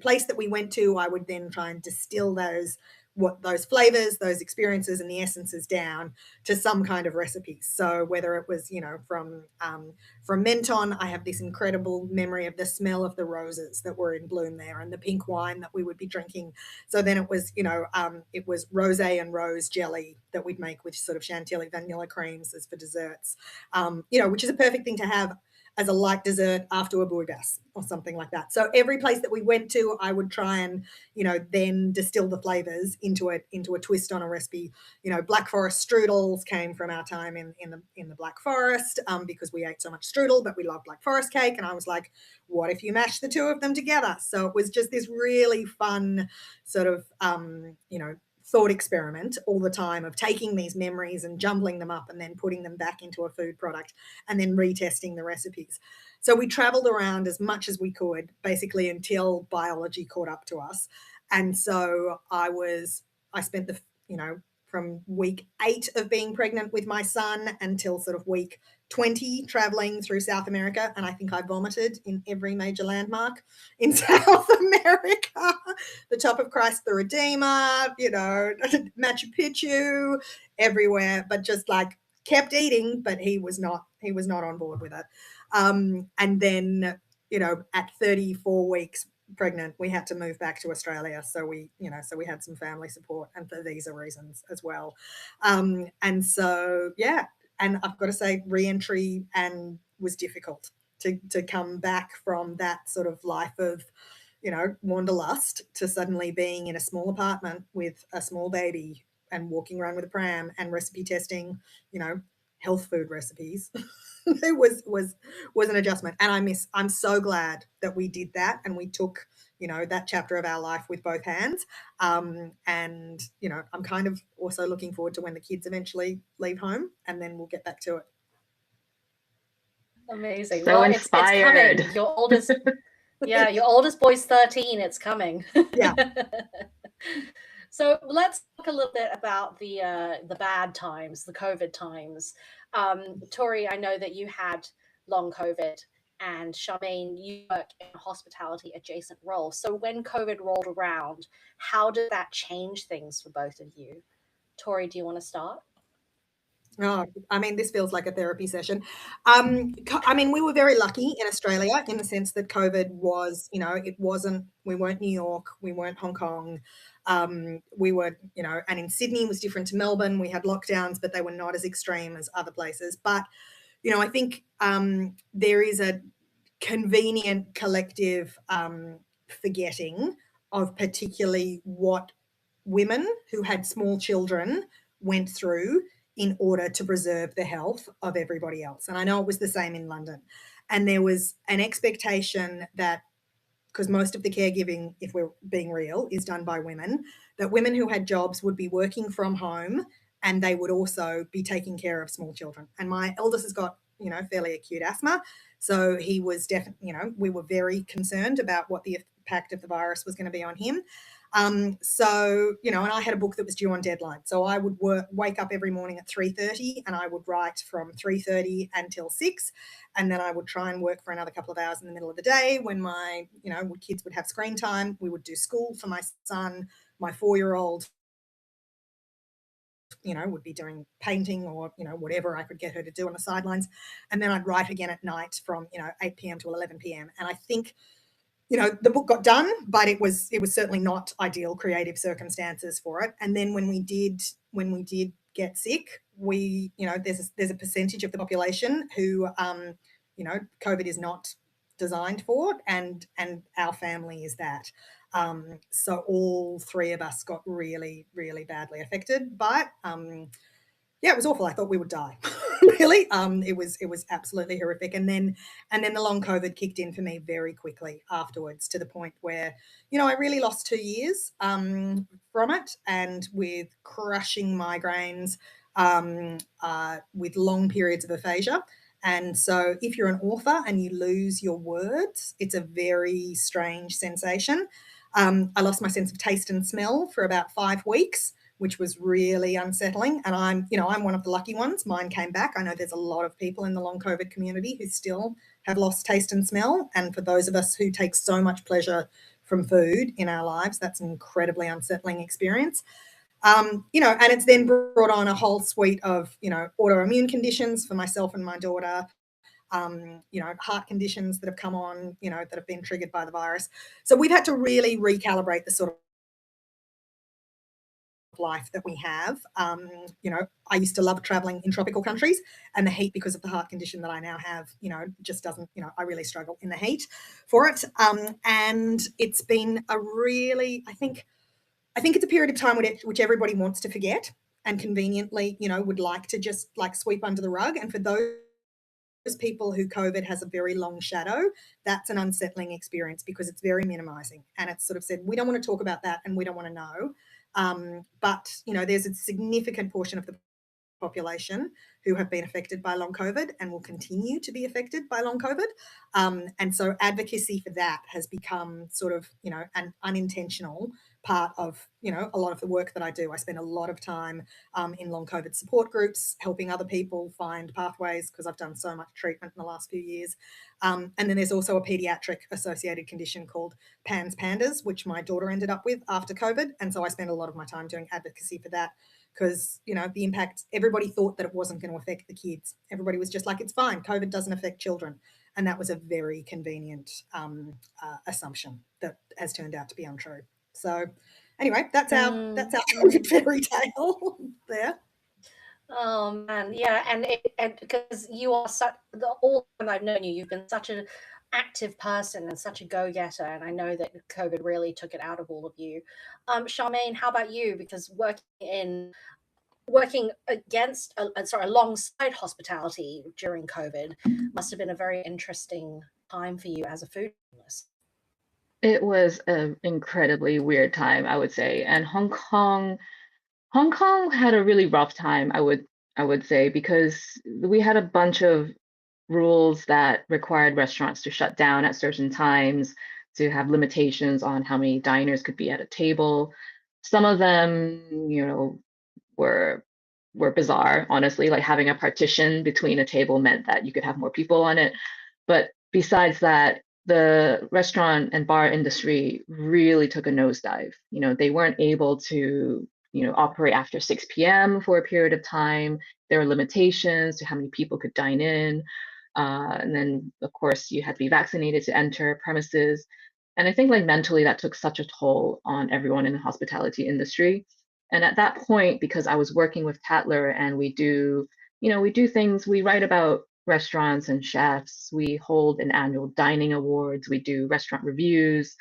place that we went to, I would then try and distill those what those flavors, those experiences, and the essences down to some kind of recipe. So whether it was, from Menton, I have this incredible memory of the smell of the roses that were in bloom there and the pink wine that we would be drinking. So then it was, it was rosé and rose jelly that we'd make with sort of chantilly vanilla creams as for desserts, which is a perfect thing to have as a light dessert after a bouillabaisse or something like that. So every place that we went to, I would try and, then distill the flavors into a twist on a recipe. Black Forest strudels came from our time in the Black Forest, because we ate so much strudel, but we love Black Forest cake. And I was like, what if you mash the two of them together? So it was just this really fun sort of, thought experiment all the time of taking these memories and jumbling them up and then putting them back into a food product and then retesting the recipes. So we traveled around as much as we could, basically until biology caught up to us. And so I spent from week 8 of being pregnant with my son until sort of week 20 traveling through South America, and I think I vomited in every major landmark in South America. The top of Christ the Redeemer, Machu Picchu, everywhere, but just like kept eating, but he was not on board with it. And then, at 34 weeks pregnant, we had to move back to Australia. So we had some family support and for visa reasons as well. And so, yeah. And I've got to say, re-entry was difficult to come back from that sort of life of, wanderlust to suddenly being in a small apartment with a small baby and walking around with a pram and recipe testing, health food recipes. It was an adjustment. And I'm so glad that we did that and we took, that chapter of our life with both hands. And, I'm kind of also looking forward to when the kids eventually leave home and then we'll get back to it. Amazing. So inspired. It's coming. Your oldest boy's 13. It's coming. Yeah. So let's talk a little bit about the bad times, the COVID times. Tori, I know that you had long COVID, and Charmaine, you work in a hospitality adjacent role. So when COVID rolled around, how did that change things for both of you? Tori, do you want to start? Oh, this feels like a therapy session. We were very lucky in Australia in the sense that COVID was, we weren't New York, we weren't Hong Kong. We were, and in Sydney was different to Melbourne. We had lockdowns, but they were not as extreme as other places. But, I think there is a convenient collective forgetting of particularly what women who had small children went through in order to preserve the health of everybody else. And I know it was the same in London. And there was an expectation that, because most of the caregiving, if we're being real, is done by women, that women who had jobs would be working from home and they would also be taking care of small children. And my eldest has got, fairly acute asthma. So he was definitely, we were very concerned about what the impact of the virus was going to be on him. And I had a book that was due on deadline. So I would wake up every morning at 3:30 and I would write from 3:30 until 6. And then I would try and work for another couple of hours in the middle of the day when my, kids would have screen time. We would do school for my son, my 4-year-old, would be doing painting or, whatever I could get her to do on the sidelines. And then I'd write again at night from, 8 p.m. to 11 p.m. And I think, the book got done, but it was certainly not ideal creative circumstances for it. And then when we did get sick, we, there's a percentage of the population who, COVID is not designed for, and our family is that. So all 3 of us got really, really badly affected by it. Yeah, it was awful. I thought we would die. Really. It was absolutely horrific. And then the long COVID kicked in for me very quickly afterwards, to the point where, I really lost 2 years from it, and with crushing migraines, with long periods of aphasia. And so if you're an author and you lose your words, it's a very strange sensation. I lost my sense of taste and smell for about 5 weeks, which was really unsettling. And I'm one of the lucky ones. Mine came back. I know there's a lot of people in the long COVID community who still have lost taste and smell. And for those of us who take so much pleasure from food in our lives, that's an incredibly unsettling experience. You know, and it's then brought on a whole suite of, you know, autoimmune conditions for myself and my daughter, you know, heart conditions that have come on, you know, that have been triggered by the virus. So we've had to really recalibrate the sort of life that we have. You know, I used to love traveling in tropical countries, and the heat, because of the heart condition that I now have, you know, just doesn't, you know, I really struggle in the heat for it. And it's been a really, I think it's a period of time which everybody wants to forget and conveniently, you know, would like to just like sweep under the rug. And for those people who COVID has a very long shadow, that's an unsettling experience because it's very minimizing. And it's sort of said, we don't want to talk about that and we don't want to know. But, you know, there's a significant portion of the population who have been affected by long COVID and will continue to be affected by long COVID. And so advocacy for that has become sort of, you know, an unintentional part of, you know, a lot of the work that I do. I spend a lot of time in long COVID support groups, helping other people find pathways because I've done so much treatment in the last few years. And then there's also a pediatric associated condition called PANS pandas, which my daughter ended up with after COVID. And so I spend a lot of my time doing advocacy for that because, you know, the impact, everybody thought that it wasn't going to affect the kids. Everybody was just like, it's fine. COVID doesn't affect children. And that was a very convenient assumption that has turned out to be untrue. So anyway, that's our COVID fairy tale there. Oh man, yeah, and because you are such all the time I've known you, you've been such an active person and such a go-getter, and I know that COVID really took it out of all of you. Charmaine, how about you? Because working against, sorry, alongside hospitality during COVID must have been a very interesting time for you as a food journalist. It was an incredibly weird time, I would say. And Hong Kong had a really rough time, I would say, because we had a bunch of rules that required restaurants to shut down at certain times, to have limitations on how many diners could be at a table. Some of them, you know, were bizarre, honestly. Like having a partition between a table meant that you could have more people on it. But besides that, the restaurant and bar industry really took a nosedive. You know, they weren't able to, you know, operate after 6 p.m. for a period of time. There were limitations to how many people could dine in. And then, of course, you had to be vaccinated to enter premises. And I think like mentally that took such a toll on everyone in the hospitality industry. And at that point, because I was working with Tatler and we do, you know, we do things, we write about restaurants and chefs, we hold an annual dining awards, we do restaurant reviews,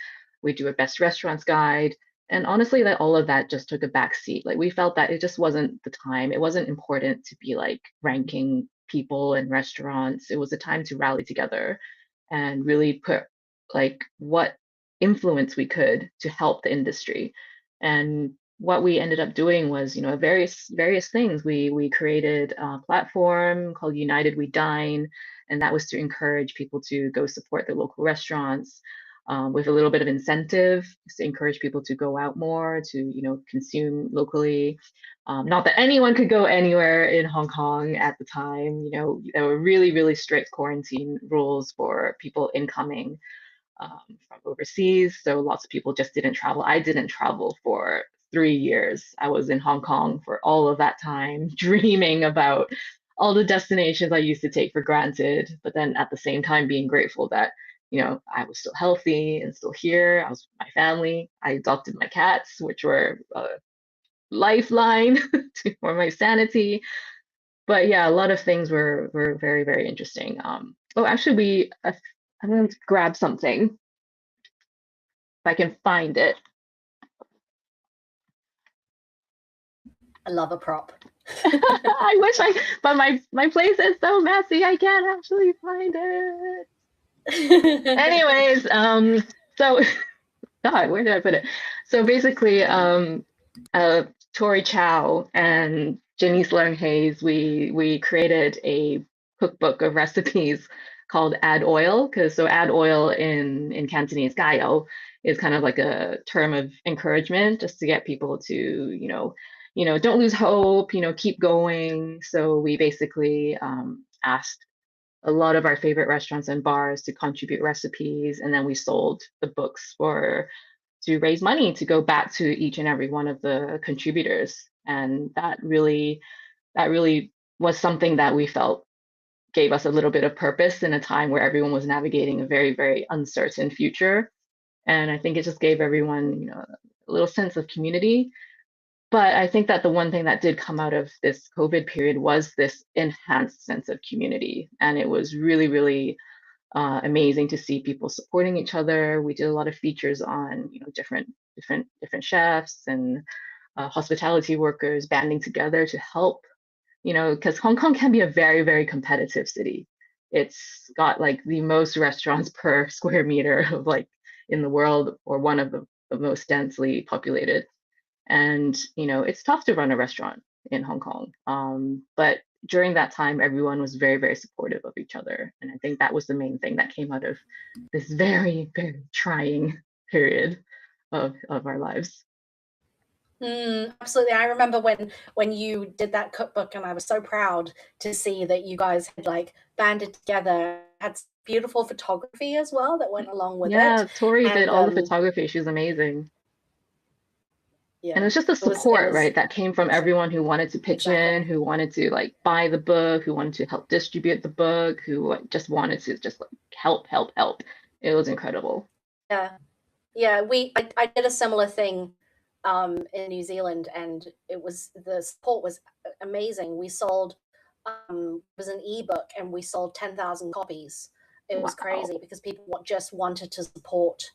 we do a best restaurants guide. And honestly, like all of that just took a back seat. Like we felt that it just wasn't the time. It wasn't important to be like ranking people and restaurants. It was a time to rally together and really put like what influence we could to help the industry. And what we ended up doing was, you know, various things. We created a platform called United We Dine, and that was to encourage people to go support their local restaurants with a little bit of incentive to encourage people to go out more, to, you know, consume locally. Not that anyone could go anywhere in Hong Kong at the time. You know, there were really strict quarantine rules for people incoming from overseas. So lots of people just didn't travel. I didn't travel for 3 years. I was in Hong Kong for all of that time, dreaming about all the destinations I used to take for granted, but then at the same time being grateful that, you know, I was still healthy and still here. I was with my family. I adopted my cats, which were a lifeline for my sanity. But yeah, a lot of things were very interesting. Oh, actually, I'm going to grab something if I can find it. I love a prop. I wish but my place is so messy, I can't actually find it. Anyways, so God, where did I put it? So basically, Tori Chow and Janice Leung Hayes, we created a cookbook of recipes called Add Oil, because so add oil in Cantonese gayo is kind of like a term of encouragement just to get people to, don't lose hope, keep going. So we basically asked a lot of our favorite restaurants and bars to contribute recipes, and then we sold the books raise money to go back to each and every one of the contributors. And that really was something that we felt gave us a little bit of purpose in a time where everyone was navigating a very, very uncertain future. And I think it just gave everyone, you know, a little sense of community. But I think that the one thing that did come out of this COVID period was this enhanced sense of community. And it was really, really amazing to see people supporting each other. We did a lot of features on, you know, different chefs and hospitality workers banding together to help, you know, because Hong Kong can be a very, very competitive city. It's got like the most restaurants per square meter of like in the world, or one of the most densely populated. And, you know, it's tough to run a restaurant in Hong Kong. But during that time, everyone was very, very supportive of each other. And I think that was the main thing that came out of this very, very trying period of our lives. Absolutely. I remember when you did that cookbook, and I was so proud to see that you guys had like banded together, had beautiful photography as well that went along with it. Yeah, Tori did And all the photography. She's amazing. yeah, And it was just the support, right, that came from everyone who wanted to pitch Exactly. in, who wanted to like buy the book, who wanted to help distribute the book, who like, just wanted to just like help. It was incredible. Yeah. I did a similar thing in New Zealand, and the support was amazing. We sold it was an ebook, and we sold 10,000 copies. It was crazy Wow. because people just wanted to support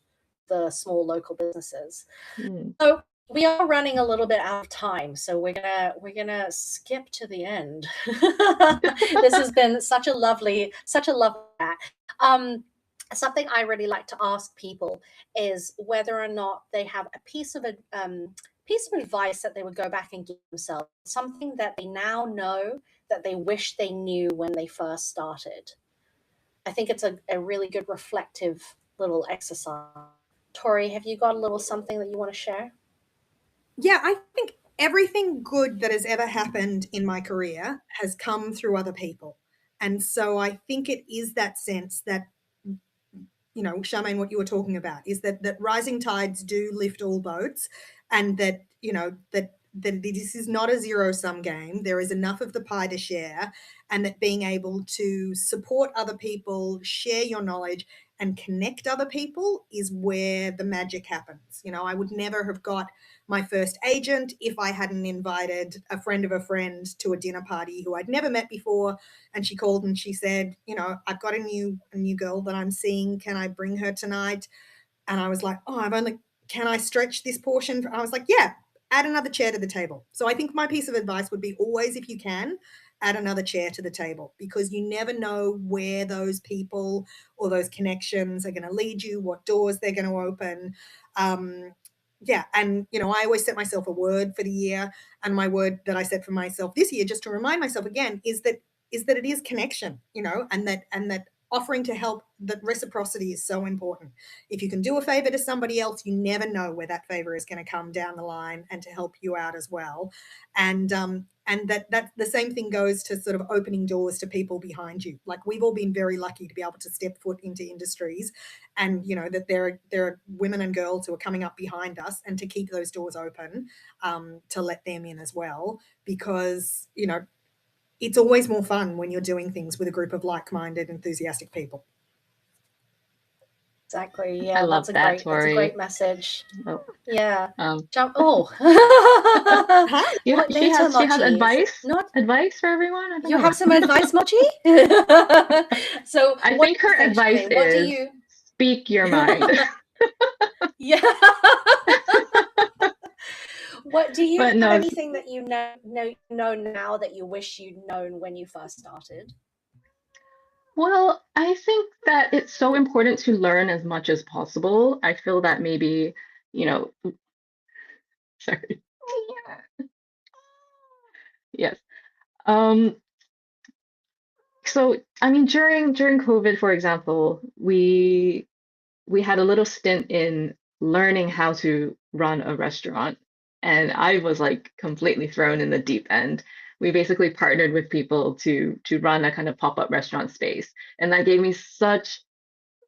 the small local businesses. Mm. So we are running a little bit out of time, so we're gonna skip to the end. This has been such a lovely chat. Something I really like to ask people is whether or not they have a piece of advice that they would go back and give themselves, something that they now know that they wish they knew when they first started. I think it's a really good reflective little exercise. Tori, have you got a little something that you want to share? Yeah, I think everything good that has ever happened in my career has come through other people. And so I think it is that sense that, you know, Charmaine, what you were talking about is that rising tides do lift all boats, and that, you know, that this is not a zero-sum game. There is enough of the pie to share, and that being able to support other people, share your knowledge, and connect other people is where the magic happens. You know, I would never have got my first agent if I hadn't invited a friend of a friend to a dinner party who I'd never met before. And she called and she said, you know, I've got a new girl that I'm seeing. Can I bring her tonight? And I was like, oh, can I stretch this portion? I was like, yeah, add another chair to the table. So I think my piece of advice would be always, if you can, add another chair to the table, because you never know where those people or those connections are going to lead you, what doors they're going to open. Yeah. And, you know, I always set myself a word for the year, and my word that I set for myself this year, just to remind myself again, is that it is connection, you know, and that offering to help, that reciprocity is so important. If you can do a favor to somebody else, you never know where that favor is going to come down the line and to help you out as well. And that the same thing goes to sort of opening doors to people behind you. Like, we've all been very lucky to be able to step foot into industries, and, you know, that there are women and girls who are coming up behind us, and to keep those doors open, to let them in as well, because, you know, it's always more fun when you're doing things with a group of like-minded, enthusiastic people. Exactly. Yeah, I love that's Tori. a great message. Oh. Yeah. Um, She has advice for everyone. I don't You know. have some advice, Mochi? So I think her advice is speak your mind. Yeah. What do you have anything that you know now that you wish you'd known when you first started? Well, I think that it's so important to learn as much as possible. I feel that maybe, you know, sorry. Yes. So I mean, during COVID, for example, we had a little stint in learning how to run a restaurant, and I was like completely thrown in the deep end. We basically partnered with people to run a kind of pop-up restaurant space, and that gave me such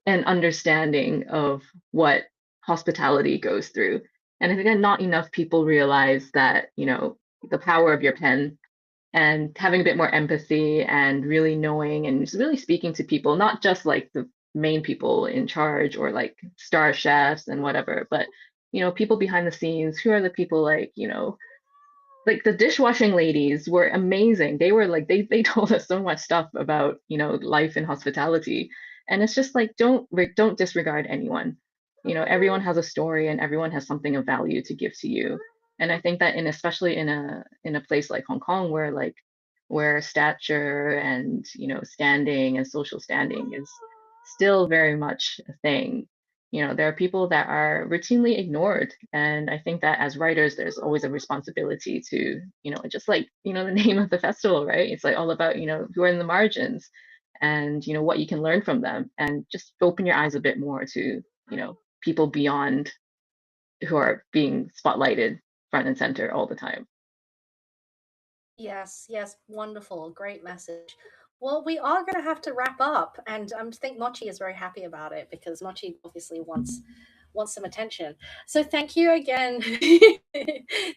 an understanding of what hospitality goes through. And I think that not enough people realize that, the power of your pen and having a bit more empathy and really knowing and just really speaking to people, not just like the main people in charge or like star chefs and whatever, but people behind the scenes. Who are the people like the dishwashing ladies were amazing. They were like they told us so much stuff about life in hospitality, and it's just like don't disregard anyone. Everyone has a story and everyone has something of value to give to you. And I think that especially in a place like Hong Kong where stature and standing and social standing is still very much a thing. There are people that are routinely ignored. And I think that as writers, there's always a responsibility to, just like, the name of the festival, right? It's like all about, who are in the margins and, what you can learn from them and just open your eyes a bit more to, people beyond who are being spotlighted front and center all the time. Yes, wonderful, great message. Well, we are going to have to wrap up, and I think Mochi is very happy about it because Mochi obviously wants some attention. So thank you again.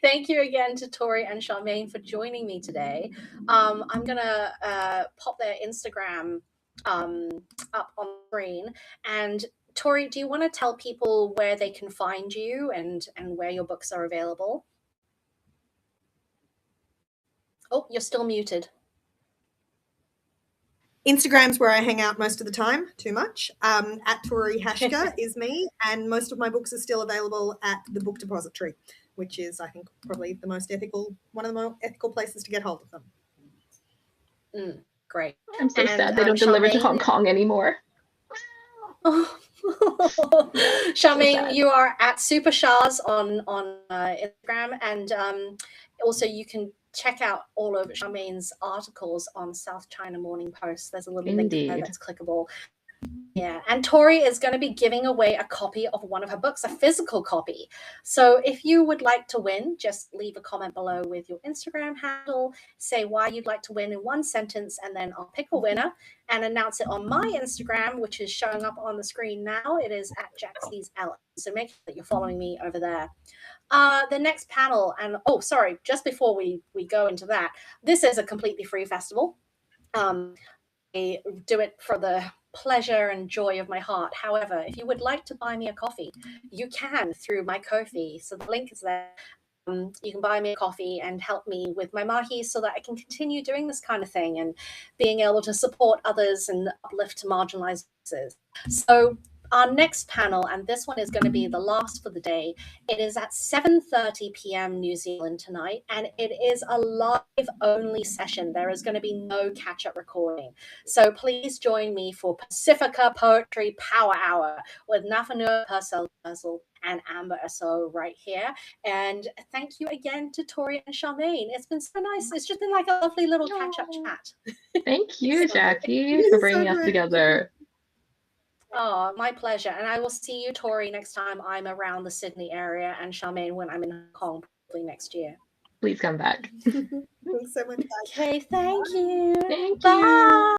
Thank you again to Tori and Charmaine for joining me today. I'm going to pop their Instagram up on the screen. And Tori, do you want to tell people where they can find you and where your books are available? Oh, you're still muted. Instagram's where I hang out most of the time, too much. At Tori Haschka is me, and most of my books are still available at the Book Depository, which is, I think, probably one of the more ethical places to get hold of them. Great. I'm so sad they don't deliver to Hong Kong anymore. Oh. Charmaine, you are at Super Shahs on Instagram, and also you can check out all of Charmaine's articles on South China Morning Post. There's a little link there that's clickable. Yeah, and Tori is going to be giving away a copy of one of her books, a physical copy. So if you would like to win, just leave a comment below with your Instagram handle, say why you'd like to win in one sentence, and then I'll pick a winner and announce it on my Instagram, which is showing up on the screen now. It is at JaxleysLA. So make sure that you're following me over there. The next panel, and sorry, just before we go into that, this is a completely free festival. I do it for the pleasure and joy of my heart. However, if you would like to buy me a coffee, you can through my Ko-fi. So the link is there. You can buy me a coffee and help me with my mahi so that I can continue doing this kind of thing and being able to support others and uplift marginalized voices. So our next panel, and this one is going to be the last for the day, it is at 7:30 p.m. New Zealand tonight, and it is a live-only session. There is going to be no catch-up recording. So please join me for Pacifica Poetry Power Hour with Nafanua Purcell and Amber Asso right here. And thank you again to Tori and Charmaine. It's been so nice. It's just been like a lovely little catch-up chat. Thank you, Jackie, for bringing us together. Oh, my pleasure. And I will see you, Tori, next time I'm around the Sydney area, and Charmaine when I'm in Hong Kong probably next year. Please come back. Thanks so much. Okay, thank you. Thank Bye. you.